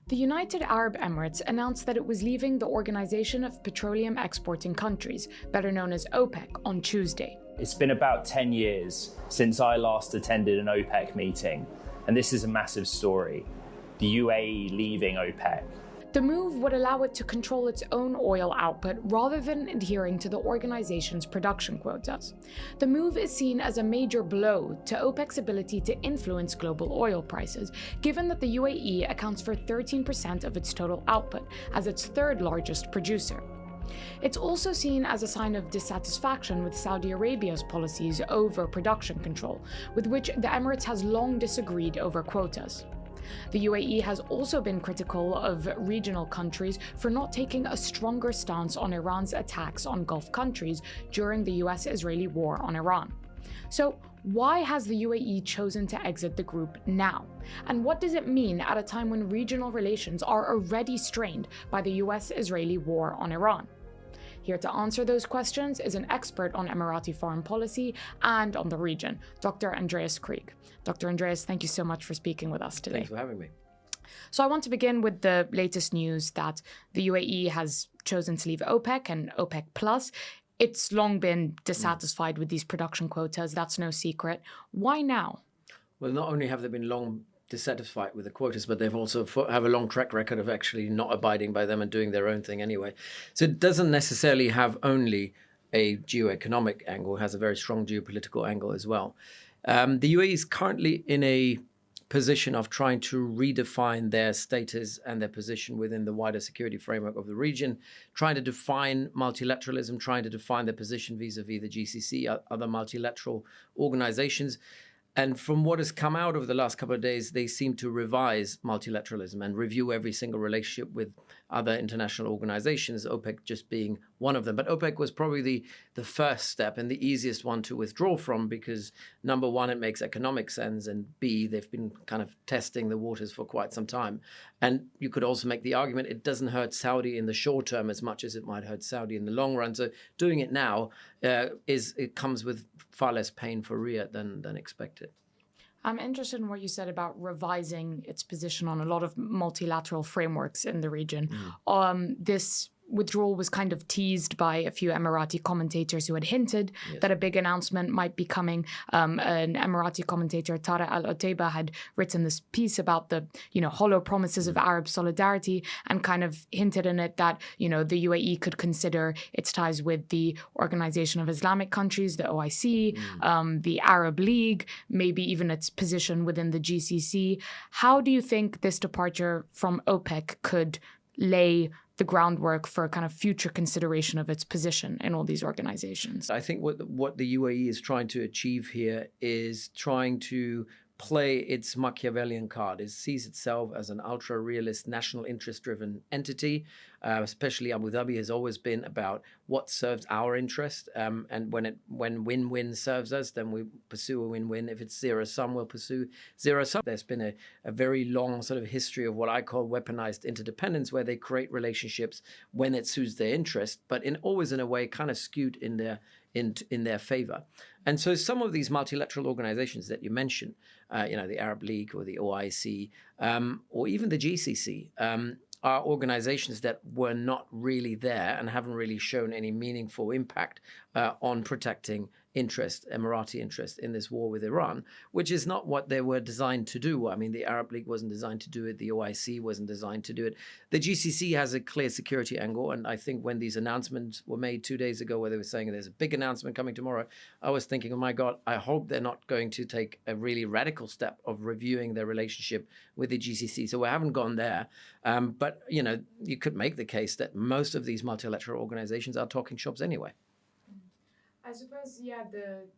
The United Arab Emirates announced that it was leaving the Organization of Petroleum Exporting Countries, better known as OPEC, on Tuesday. It's been about 10 years since I last attended an OPEC meeting, and this is a massive story. The UAE leaving OPEC. The move would allow it to control its own oil output rather than adhering to the organization's production quotas. The move is seen as a major blow to OPEC's ability to influence global oil prices, given that the UAE accounts for 13% of its total output as its third largest producer. It's also seen as a sign of dissatisfaction with Saudi Arabia's policies over production control, with which the Emirates has long disagreed over quotas. The UAE has also been critical of regional countries for not taking a stronger stance on Iran's attacks on Gulf countries during the US-Israeli war on Iran. So, why has the UAE chosen to exit the group now? And what does it mean at a time when regional relations are already strained by the US-Israeli war on Iran? Here to answer those questions is an expert on Emirati foreign policy and on the region, Dr. Andreas Krieg. Dr. Andreas, thank you so much for speaking with us today. Thanks for having me. So I want to begin with the latest news that the UAE has chosen to leave OPEC and OPEC Plus. It's long been dissatisfied with these production quotas. That's no secret. Why now? Well, not only have they been long dissatisfied with the quotas, but they've also have a long track record of actually not abiding by them and doing their own thing anyway. So it doesn't necessarily have only a geoeconomic angle, it has a very strong geopolitical angle as well. The UAE is currently in a position of trying to redefine their status and their position within the wider security framework of the region, trying to define multilateralism, trying to define their position vis-a-vis the GCC, other multilateral organizations. And from what has come out over the last couple of days, they seem to revise multilateralism and review every single relationship with other international organizations, OPEC just being one of them. But OPEC was probably the first step and the easiest one to withdraw from because, number one, it makes economic sense, and B, they've been kind of testing the waters for quite some time. And you could also make the argument it doesn't hurt Saudi in the short term as much as it might hurt Saudi in the long run. So doing it now it comes with far less pain for Riyadh than expected. I'm interested in what you said about revising its position on a lot of multilateral frameworks in the region. This withdrawal was kind of teased by a few Emirati commentators who had hinted that a big announcement might be coming. An Emirati commentator, Tara Al-Otaiba, had written this piece about the, hollow promises of Arab solidarity and kind of hinted in it that, the UAE could consider its ties with the Organization of Islamic Countries, the OIC, the Arab League, maybe even its position within the GCC. How do you think this departure from OPEC could lay the groundwork for kind of future consideration of its position in all these organizations? I think what the UAE is trying to achieve here is trying to play its Machiavellian card. It sees itself as an ultra-realist, national interest-driven entity. Especially Abu Dhabi has always been about what serves our interest. And when win-win serves us, then we pursue a win-win. If it's zero-sum, we'll pursue zero-sum. There's been a very long sort of history of what I call weaponized interdependence, where they create relationships when it suits their interest, but always in a way kind of skewed in their favor. And so some of these multilateral organizations that you mentioned, the Arab League or the OIC, or even the GCC, are organizations that were not really there and haven't really shown any meaningful impact on protecting Emirati interest in this war with Iran, which is not what they were designed to do. I mean, the Arab League wasn't designed to do it. The OIC wasn't designed to do it. The GCC has a clear security angle. And I think when these announcements were made 2 days ago, where they were saying there's a big announcement coming tomorrow, I was thinking, oh my God, I hope they're not going to take a really radical step of reviewing their relationship with the GCC. So we haven't gone there. But, you could make the case that most of these multilateral organizations are talking shops anyway. I suppose,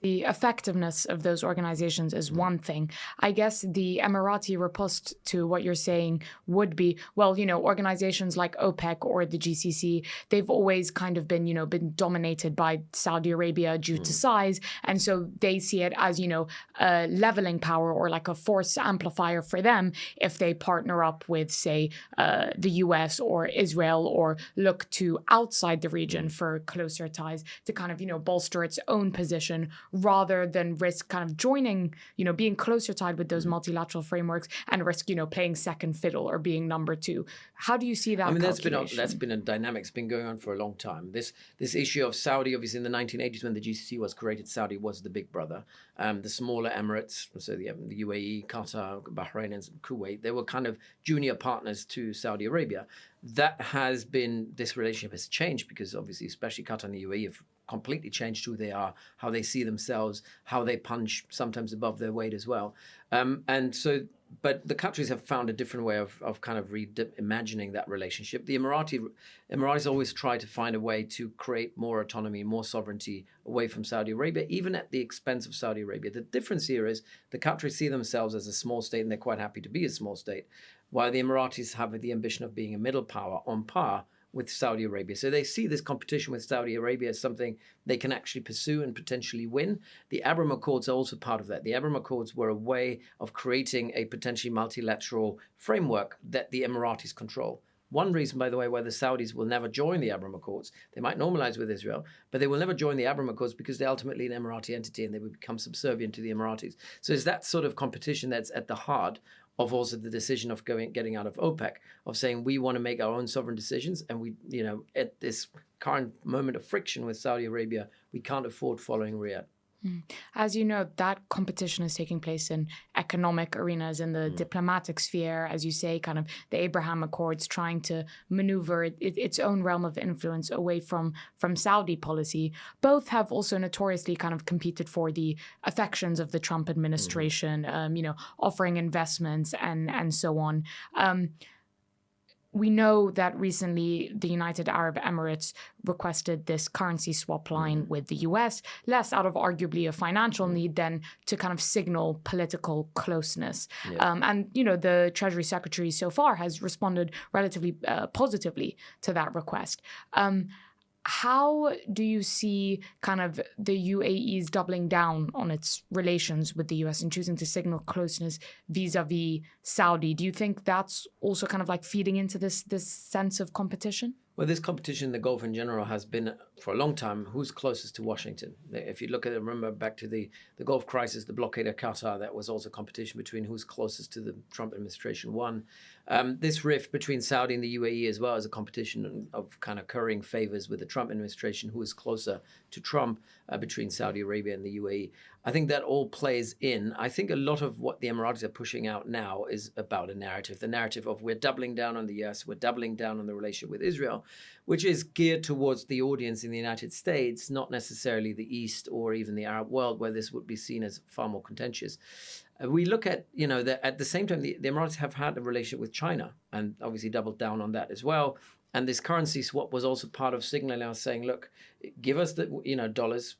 the effectiveness of those organizations is one thing. I guess the Emirati riposte to what you're saying would be, organizations like OPEC or the GCC, they've always kind of been dominated by Saudi Arabia due to size. And so they see it as, a leveling power or like a force amplifier for them if they partner up with, say, the US or Israel, or look to outside the region for closer ties to kind of, bolster bolster its own position rather than risk kind of joining, being closer tied with those multilateral frameworks and risk, playing second fiddle or being number two. How do you see that? I mean, calculation? that's been a dynamic. It's been going on for a long time. This issue of Saudi, obviously, in the 1980s when the GCC was created, Saudi was the big brother. The smaller Emirates, so the UAE, Qatar, Bahrain, and Kuwait, they were kind of junior partners to Saudi Arabia. This relationship has changed because obviously, especially Qatar and the UAE have completely changed who they are, how they see themselves, how they punch sometimes above their weight as well. But the countries have found a different way of kind of reimagining that relationship. The Emiratis always try to find a way to create more autonomy, more sovereignty away from Saudi Arabia, even at the expense of Saudi Arabia. The difference here is the countries see themselves as a small state and they're quite happy to be a small state, while the Emiratis have the ambition of being a middle power on par with Saudi Arabia. So they see this competition with Saudi Arabia as something they can actually pursue and potentially win. The Abraham Accords are also part of that. The Abraham Accords were a way of creating a potentially multilateral framework that the Emiratis control. One reason, by the way, why the Saudis will never join the Abraham Accords, they might normalize with Israel, but they will never join the Abraham Accords because they're ultimately an Emirati entity and they would become subservient to the Emiratis. So it's that sort of competition that's at the heart of also the decision of getting out of OPEC, of saying we want to make our own sovereign decisions, and we, at this current moment of friction with Saudi Arabia, we can't afford following Riyadh. As you know, that competition is taking place in economic arenas, in the diplomatic sphere, as you say, kind of the Abraham Accords trying to maneuver its own realm of influence away from Saudi policy. Both have also notoriously kind of competed for the affections of the Trump administration, offering investments and so on. We know that recently the United Arab Emirates requested this currency swap line with the US, less out of arguably a financial need than to kind of signal political closeness. And, the Treasury Secretary so far has responded relatively positively to that request. How do you see kind of the UAE's doubling down on its relations with the US and choosing to signal closeness vis-a-vis Saudi? Do you think that's also kind of like feeding into this sense of competition? Well, this competition in the Gulf in general has been for a long time who's closest to Washington. If you look at it, remember back to the Gulf crisis, the blockade of Qatar, that was also competition between who's closest to the Trump administration won. This rift between Saudi and the UAE as well as a competition of kind of currying favors with the Trump administration, who is closer to Trump between Saudi Arabia and the UAE. I think that all plays in. I think a lot of what the Emiratis are pushing out now is about a narrative, the narrative of we're doubling down on the US, we're doubling down on the relationship with Israel, which is geared towards the audience in the United States, not necessarily the East or even the Arab world, where this would be seen as far more contentious. We look at, at the same time, the Emiratis have had a relationship with China and obviously doubled down on that as well. And this currency swap was also part of signaling us saying, look, give us the dollars,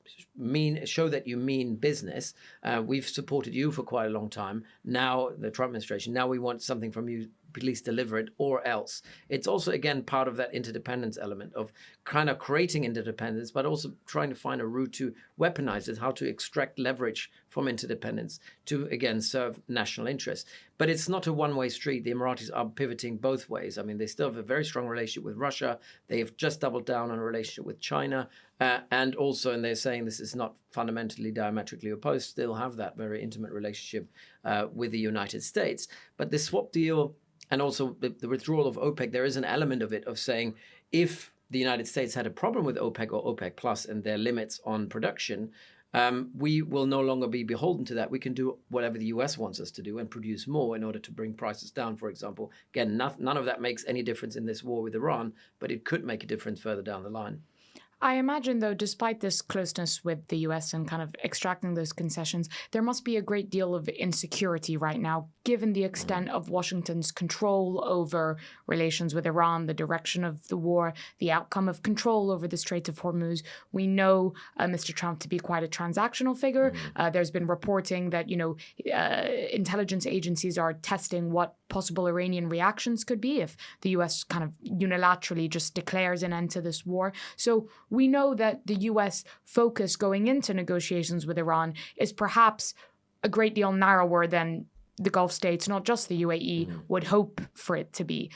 show that you mean business. We've supported you for quite a long time. Now, the Trump administration, now we want something from you. Please deliver it or else. It's also, again, part of that interdependence element of kind of creating interdependence, but also trying to find a route to weaponize it, how to extract leverage from interdependence to, again, serve national interests. But it's not a one-way street. The Emiratis are pivoting both ways. I mean, they still have a very strong relationship with Russia. They have just doubled down on a relationship with China. And they're saying this is not fundamentally diametrically opposed, still have that very intimate relationship with the United States. But the swap deal and also the withdrawal of OPEC, there is an element of it of saying if the United States had a problem with OPEC or OPEC Plus and their limits on production, we will no longer be beholden to that. We can do whatever the US wants us to do and produce more in order to bring prices down, for example. Again, none of that makes any difference in this war with Iran, but it could make a difference further down the line. I imagine, though, despite this closeness with the US and kind of extracting those concessions, there must be a great deal of insecurity right now, given the extent of Washington's control over relations with Iran, the direction of the war, the outcome of control over the Strait of Hormuz. We know Mr. Trump to be quite a transactional figure. There's been reporting that, intelligence agencies are testing what possible Iranian reactions could be if the US kind of unilaterally just declares an end to this war. So we know that the US focus going into negotiations with Iran is perhaps a great deal narrower than the Gulf states, not just the UAE, would hope for it to be.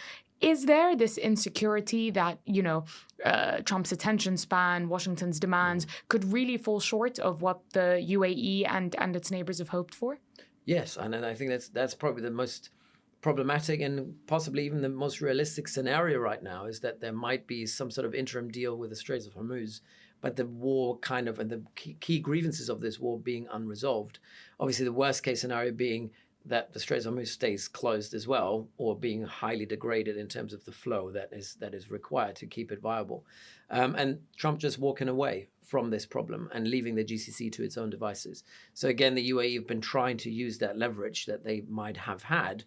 Is there this insecurity that, Trump's attention span, Washington's demands could really fall short of what the UAE and its neighbors have hoped for? Yes, and I think that's probably the most problematic and possibly even the most realistic scenario right now, is that there might be some sort of interim deal with the Straits of Hormuz, but the war and the key grievances of this war being unresolved. Obviously, the worst case scenario being that the Straits of Hormuz stays closed as well, or being highly degraded in terms of the flow that is required to keep it viable. And Trump just walking away from this problem and leaving the GCC to its own devices. So again, the UAE have been trying to use that leverage that they might have had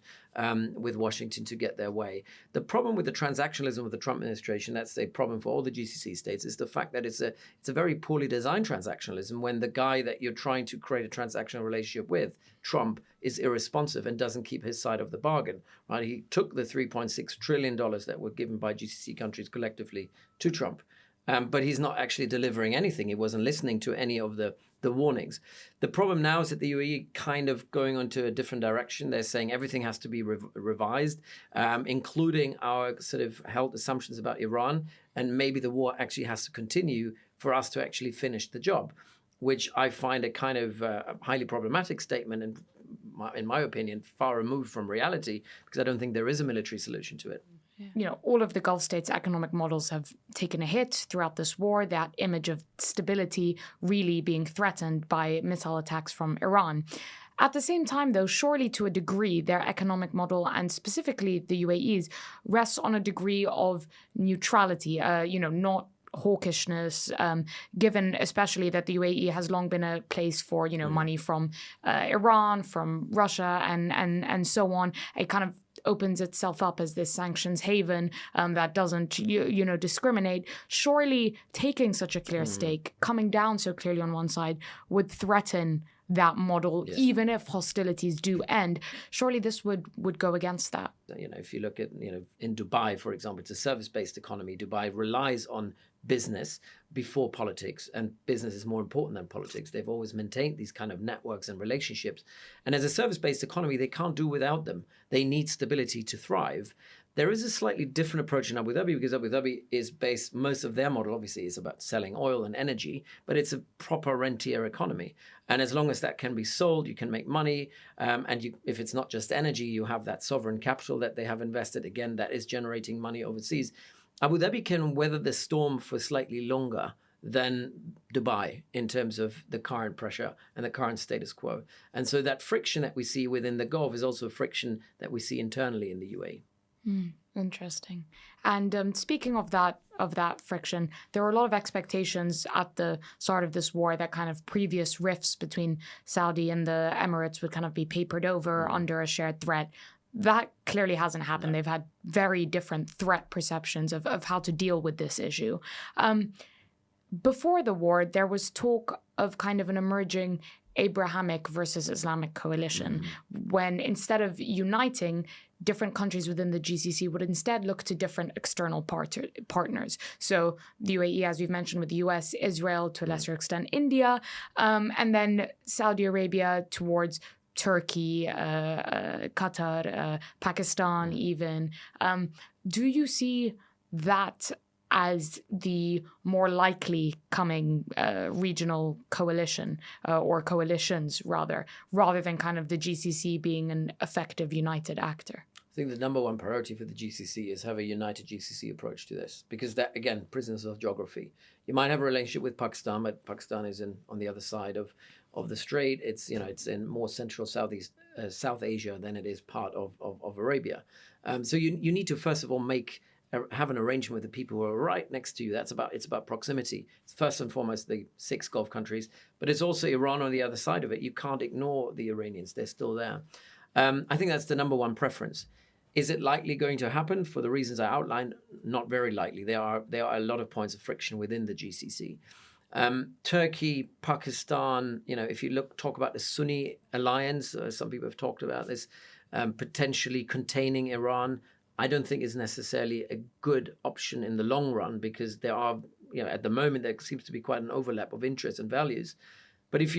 with Washington to get their way. The problem with the transactionalism of the Trump administration, that's a problem for all the GCC states, is the fact that it's a very poorly designed transactionalism when the guy that you're trying to create a transactional relationship with, Trump, is irresponsive and doesn't keep his side of the bargain. Right? He took the $3.6 trillion that were given by GCC countries collectively to Trump. But he's not actually delivering anything. He wasn't listening to any of the warnings. The problem now is that the UAE kind of going onto a different direction. They're saying everything has to be revised, including our sort of held assumptions about Iran. And maybe the war actually has to continue for us to actually finish the job, which I find a kind of highly problematic statement and, in my opinion, far removed from reality, because I don't think there is a military solution to it. All of the Gulf states' economic models have taken a hit throughout this war, that image of stability really being threatened by missile attacks from Iran. At the same time, though, surely to a degree, their economic model, and specifically the UAE's, rests on a degree of neutrality, not hawkishness, given especially that the UAE has long been a place for, money from Iran, from Russia, and so on. It kind of opens itself up as this sanctions haven that doesn't, discriminate. Surely taking such a clear stake, coming down so clearly on one side, would threaten that model, yes, even if hostilities do end. Surely this would go against that. If you look at, in Dubai, for example, it's a service-based economy. Dubai relies on business before politics, and business is more important than politics. They've always maintained these kind of networks and relationships. And as a service-based economy, they can't do without them. They need stability to thrive. There is a slightly different approach in Abu Dhabi, because Abu Dhabi is based, most of their model obviously is about selling oil and energy, but it's a proper rentier economy. And as long as that can be sold, you can make money. If it's not just energy, you have that sovereign capital that they have invested, again, that is generating money overseas. Abu Dhabi can weather the storm for slightly longer than Dubai in terms of the current pressure and the current status quo. And so that friction that we see within the Gulf is also friction that we see internally in the UAE. Interesting. And speaking of that friction, there were a lot of expectations at the start of this war that kind of previous rifts between Saudi and the Emirates would kind of be papered over under a shared threat. That clearly hasn't happened. They've had very different threat perceptions of how to deal with this issue. Before the war, there was talk of kind of an emerging Abrahamic versus Islamic coalition, when instead of uniting, different countries within the GCC would instead look to different external partners. So the UAE, as we've mentioned, with the US, Israel, to a lesser extent, India, and then Saudi Arabia towards Turkey, Qatar, Pakistan even. Do you see that as the more likely coming regional coalition or coalitions rather than kind of the GCC being an effective united actor? I think the number one priority for the GCC is have a united GCC approach to this, because that, again, prisoners of geography. You might have a relationship with Pakistan, but Pakistan is on the other side of the strait. It's in more central South Asia than it is part of Arabia. So you need to first of all have an arrangement with the people who are right next to you. It's about proximity. It's first and foremost the 6 Gulf countries, but it's also Iran on the other side of it. You can't ignore the Iranians. They're still there. I think that's the number one preference. Is it likely going to happen? For the reasons I outlined, not very likely. There are a lot of points of friction within the GCC. Turkey, Pakistan, if you talk about the Sunni alliance, some people have talked about this, potentially containing Iran, I don't think is necessarily a good option in the long run, because there are, at the moment, there seems to be quite an overlap of interests and values. But if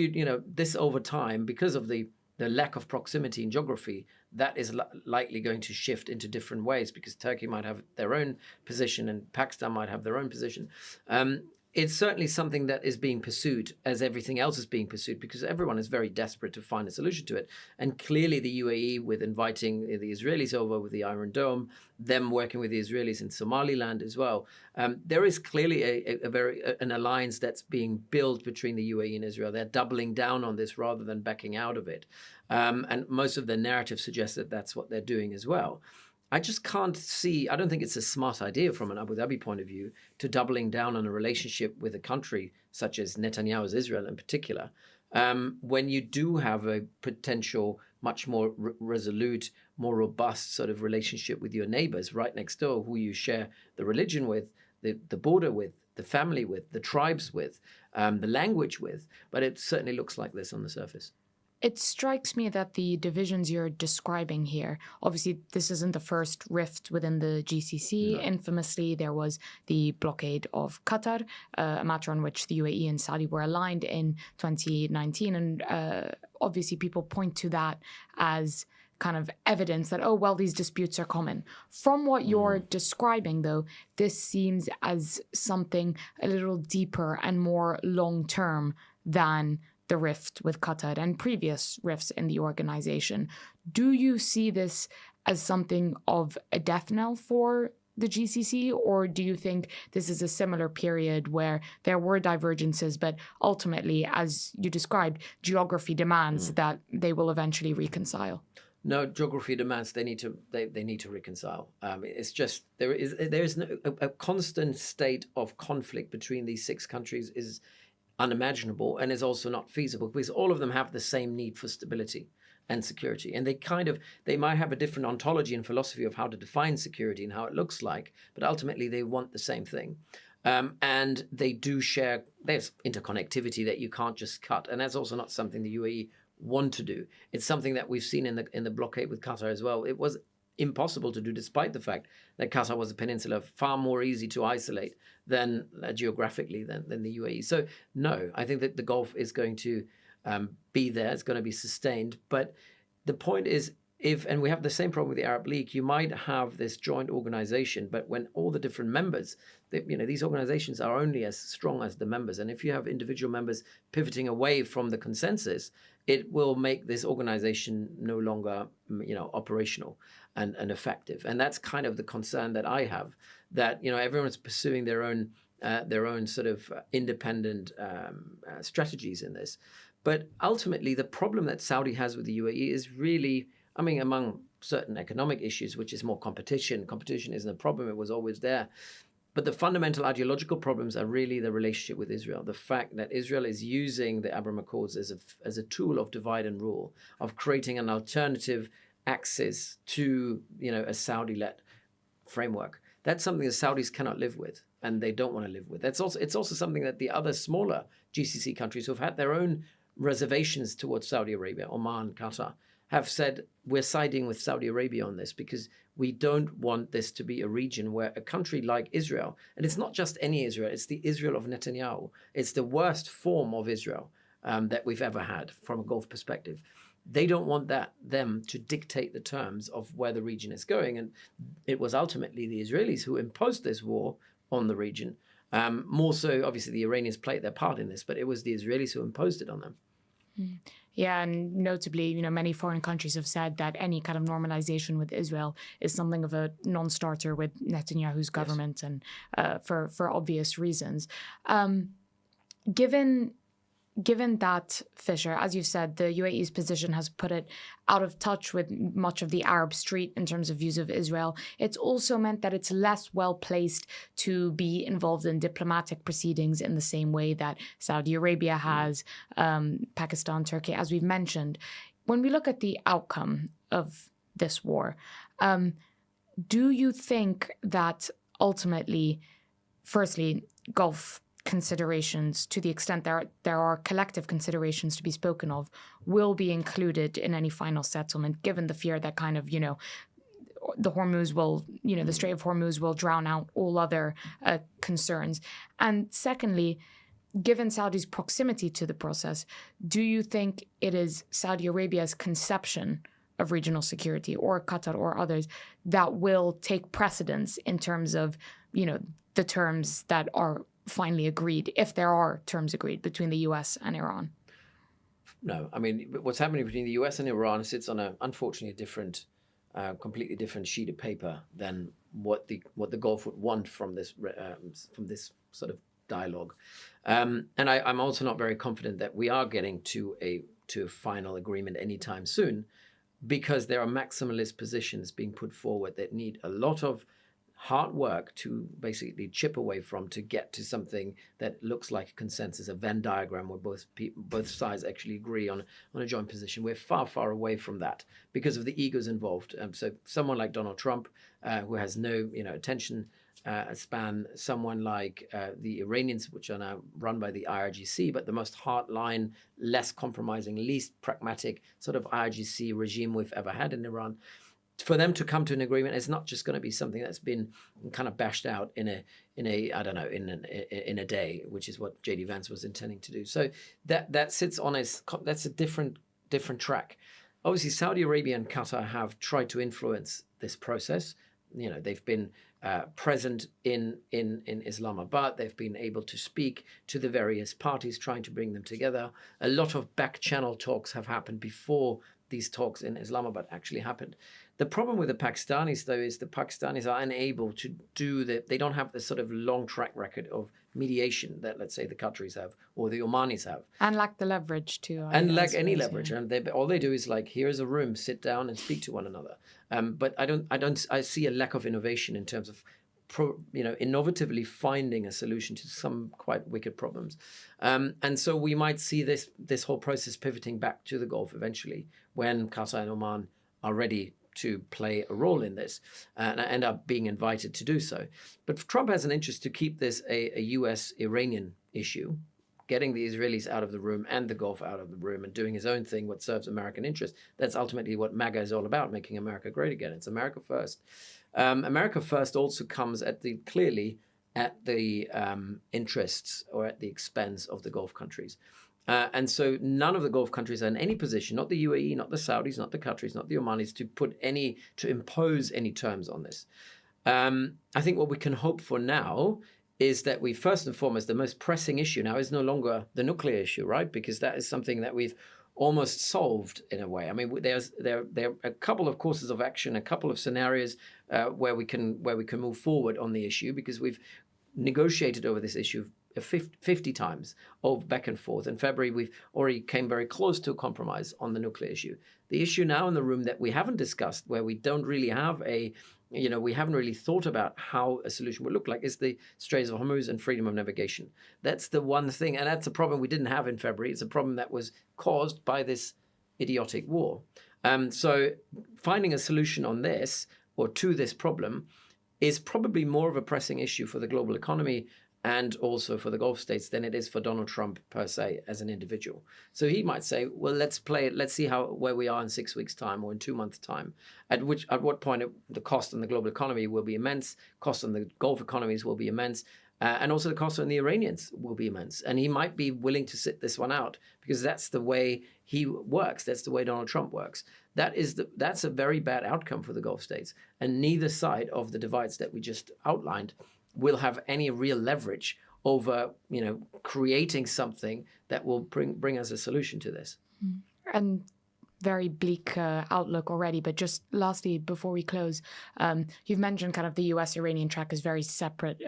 this over time, because of the the lack of proximity in geography, that is likely going to shift into different ways, because Turkey might have their own position and Pakistan might have their own position. It's certainly something that is being pursued, as everything else is being pursued, because everyone is very desperate to find a solution to it. And clearly the UAE, with inviting the Israelis over with the Iron Dome, them working with the Israelis in Somaliland as well, there is clearly an alliance that's being built between the UAE and Israel. They're doubling down on this rather than backing out of it. And most of the narrative suggests that that's what they're doing as well. I just can't see, I don't think it's a smart idea from an Abu Dhabi point of view to doubling down on a relationship with a country such as Netanyahu's Israel in particular, when you do have a potential much more resolute, more robust sort of relationship with your neighbors right next door, who you share the religion with, the border with, the family with, the tribes with, the language with. But it certainly looks like this on the surface. It strikes me that the divisions you're describing here, obviously this isn't the first rift within the GCC. No. Infamously, there was the blockade of Qatar, a matter on which the UAE and Saudi were aligned in 2019. And obviously people point to that as kind of evidence that, oh, well, these disputes are common. From what you're describing, though, this seems as something a little deeper and more long-term than the rift with Qatar and previous rifts in the organization. Do you see this as something of a death knell for the GCC, or do you think this is a similar period where there were divergences, but ultimately, as you described, geography demands that they will eventually reconcile? No, geography demands they need to reconcile. It's just there is a constant state of conflict between these six countries is unimaginable, and is also not feasible, because all of them have the same need for stability and security. And they might have a different ontology and philosophy of how to define security and how it looks like, but ultimately they want the same thing. And they do share, there's interconnectivity that you can't just cut. And that's also not something the UAE want to do. It's something that we've seen in the blockade with Qatar as well. It was impossible to do, despite the fact that Qatar was a peninsula, far more easy to isolate than geographically than the UAE. So no, I think that the Gulf is going to be there. It's going to be sustained. But the point is, and we have the same problem with the Arab League, you might have this joint organization, but when all the different members, these organizations are only as strong as the members. And if you have individual members pivoting away from the consensus, it will make this organization no longer, operational and effective. And that's kind of the concern that I have, that, everyone's pursuing their own sort of independent strategies in this. But ultimately, the problem that Saudi has with the UAE is really, among certain economic issues, which is more competition. Competition isn't a problem. It was always there. But the fundamental ideological problems are really the relationship with Israel. The fact that Israel is using the Abraham Accords as a tool of divide and rule, of creating an alternative axis to, a Saudi-led framework. That's something the Saudis cannot live with, and they don't want to live with. It's also something that the other smaller GCC countries who've had their own reservations towards Saudi Arabia, Oman, Qatar, have said, we're siding with Saudi Arabia on this, because we don't want this to be a region where a country like Israel, and it's not just any Israel, it's the Israel of Netanyahu. It's the worst form of Israel that we've ever had from a Gulf perspective. They don't want them to dictate the terms of where the region is going. And it was ultimately the Israelis who imposed this war on the region. More so, obviously, the Iranians played their part in this, but it was the Israelis who imposed it on them. Yeah, and notably, many foreign countries have said that any kind of normalization with Israel is something of a non-starter with Netanyahu's government, yes. And for obvious reasons. Given that, Fisher, as you've said, the UAE's position has put it out of touch with much of the Arab street in terms of views of Israel. It's also meant that it's less well placed to be involved in diplomatic proceedings in the same way that Saudi Arabia has, Pakistan, Turkey, as we've mentioned. When we look at the outcome of this war, do you think that ultimately, firstly, Gulf considerations, to the extent there are collective considerations to be spoken of, will be included in any final settlement, given the fear that kind of, the Hormuz will, the Strait of Hormuz will drown out all other concerns? And secondly, given Saudi's proximity to the process, do you think it is Saudi Arabia's conception of regional security, or Qatar or others, that will take precedence in terms of, the terms that are finally agreed, if there are terms agreed between the US and Iran? No, I mean, what's happening between the US and Iran sits on a unfortunately completely different sheet of paper than what the Gulf would want from this sort of dialogue. And I'm also not very confident that we are getting to a final agreement anytime soon, because there are maximalist positions being put forward that need a lot of hard work to basically chip away from to get to something that looks like a consensus, a Venn diagram where both sides actually agree on a joint position. We're far, far away from that because of the egos involved. So someone like Donald Trump, who has no attention span, someone like the Iranians, which are now run by the IRGC, but the most hardline, less compromising, least pragmatic sort of IRGC regime we've ever had in Iran. For them to come to an agreement, it's not just going to be something that's been kind of bashed out in a day, which is what JD Vance was intending to do. So that sits on that's a different track. Obviously, Saudi Arabia and Qatar have tried to influence this process. They've been present in Islamabad. They've been able to speak to the various parties, trying to bring them together. A lot of back channel talks have happened before these talks in Islamabad actually happened. The problem with the Pakistanis, though, is the Pakistanis are unable to they don't have the sort of long track record of mediation that, let's say, the Qataris have or the Omanis have. And lack the leverage too. And lack any leverage. And all they do is like, here's a room, sit down and speak to one another. But I see a lack of innovation in terms of innovatively finding a solution to some quite wicked problems. And so we might see this whole process pivoting back to the Gulf eventually, when Qatar and Oman are ready to play a role in this and end up being invited to do so. But Trump has an interest to keep this a US-Iranian issue, getting the Israelis out of the room and the Gulf out of the room and doing his own thing, what serves American interest. That's ultimately what MAGA is all about, making America great again. It's America first. America first also comes clearly at the interests or at the expense of the Gulf countries. And so none of the Gulf countries are in any position, not the UAE, not the Saudis, not the Qataris, not the Omanis, to impose any terms on this. I think what we can hope for now is that we, first and foremost, the most pressing issue now is no longer the nuclear issue, right? Because that is something that we've almost solved in a way. I mean, there are a couple of courses of action, a couple of scenarios where we can move forward on the issue, because we've negotiated over this issue 50 times of back and forth. In February, we've already came very close to a compromise on the nuclear issue. The issue now in the room that we haven't discussed, where we don't really have we haven't really thought about how a solution would look like, is the Straits of Hormuz and freedom of navigation. That's the one thing, and that's a problem we didn't have in February. It's a problem that was caused by this idiotic war. So finding a solution on this, or to this problem, is probably more of a pressing issue for the global economy and also for the Gulf states than it is for Donald Trump per se as an individual. So he might say, well, let's play it. Let's see where we are in 6 weeks' time or in 2 months' time, at what point the cost on the global economy will be immense, cost on the Gulf economies will be immense, and also the cost on the Iranians will be immense. And he might be willing to sit this one out, because that's the way he works. That's the way Donald Trump works. That's a very bad outcome for the Gulf states. And neither side of the divides that we just outlined will have any real leverage over, creating something that will bring us a solution to this. And very bleak outlook already. But just lastly, before we close, you've mentioned kind of the US-Iranian track is very separate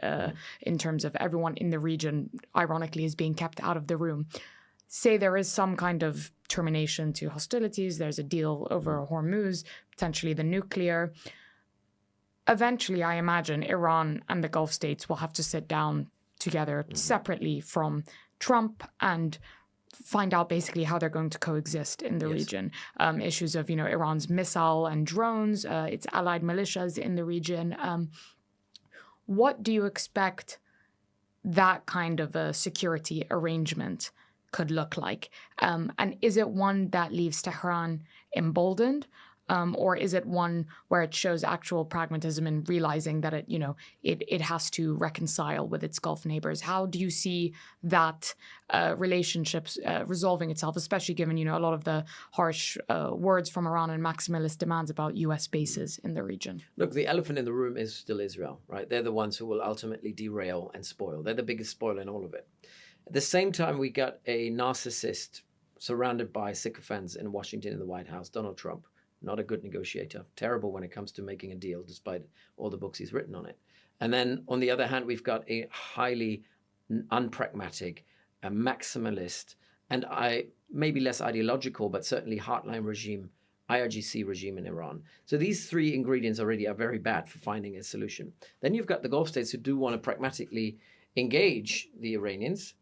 in terms of everyone in the region, ironically, is being kept out of the room. Say there is some kind of termination to hostilities, there's a deal over Hormuz, potentially the nuclear. Eventually, I imagine Iran and the Gulf states will have to sit down together separately from Trump and find out basically how they're going to coexist in the region. Issues of, Iran's missile and drones, its allied militias in the region. What do you expect that kind of a security arrangement could look like? And is it one that leaves Tehran emboldened? or is it one where it shows actual pragmatism and realizing that it has to reconcile with its Gulf neighbors? How do you see that relationships resolving itself, especially given a lot of the harsh words from Iran and maximalist demands about U.S. bases in the region? Look, the elephant in the room is still Israel, right? They're the ones who will ultimately derail and spoil. They're the biggest spoiler in all of it. At the same time, we got a narcissist surrounded by sycophants in Washington in the White House, Donald Trump. Not a good negotiator, terrible when it comes to making a deal, despite all the books he's written on it. And then on the other hand, we've got a highly unpragmatic, a maximalist, and maybe less ideological, but certainly hardline regime, IRGC regime in Iran. So these three ingredients already are very bad for finding a solution. Then you've got the Gulf states who do want to pragmatically engage the Iranians,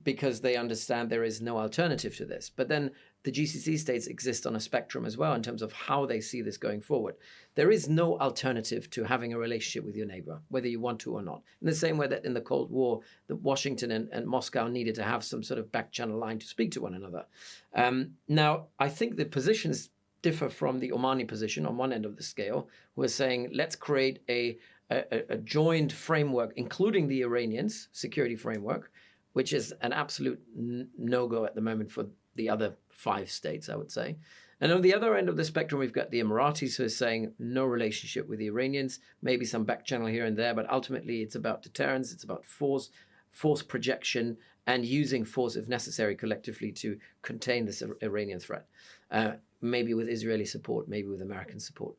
because they understand there is no alternative to this. But then the GCC states exist on a spectrum as well in terms of how they see this going forward. There is no alternative to having a relationship with your neighbor, whether you want to or not. In the same way that in the Cold War, that Washington and Moscow needed to have some sort of back channel line to speak to one another. Now, I think the positions differ from the Omani position on one end of the scale, who are saying, let's create a joined framework, including the Iranians' security framework, which is an absolute no-go at the moment for the other 5 states, I would say. And on the other end of the spectrum, we've got the Emiratis who are saying no relationship with the Iranians, maybe some back channel here and there, but ultimately it's about deterrence, it's about force projection, and using force, if necessary, collectively to contain this Iranian threat, maybe with Israeli support, maybe with American support.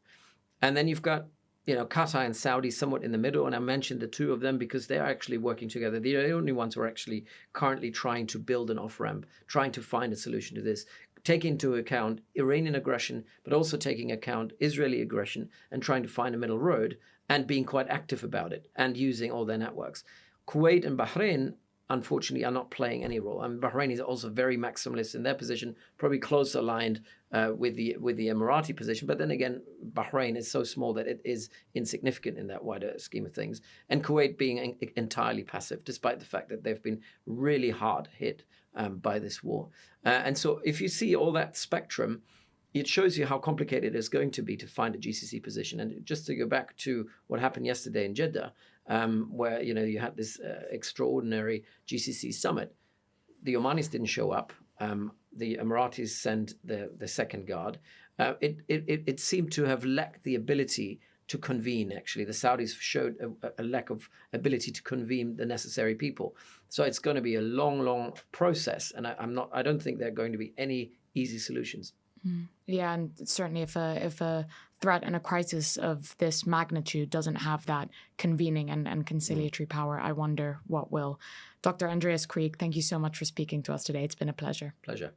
And then you've got Qatar and Saudi somewhat in the middle, and I mentioned the two of them because they are actually working together. They're the only ones who are actually currently trying to build an off-ramp, trying to find a solution to this, taking into account Iranian aggression, but also taking account Israeli aggression and trying to find a middle road and being quite active about it and using all their networks. Kuwait and Bahrain, unfortunately, are not playing any role. And Bahrain is also very maximalist in their position, probably close aligned with the Emirati position. But then again, Bahrain is so small that it is insignificant in that wider scheme of things. And Kuwait being entirely passive, despite the fact that they've been really hard hit by this war. And so if you see all that spectrum, it shows you how complicated it's going to be to find a GCC position. And just to go back to what happened yesterday in Jeddah, where you had this extraordinary GCC summit, the Omanis didn't show up. The Emiratis sent the second guard. It seemed to have lacked the ability to convene. Actually, the Saudis showed a lack of ability to convene the necessary people. So it's going to be a long process, and I don't think there are going to be any easy solutions. Yeah, and certainly if a threat and a crisis of this magnitude doesn't have that convening and conciliatory power, I wonder what will. Dr. Andreas Krieg, thank you so much for speaking to us today. It's been a pleasure. Pleasure.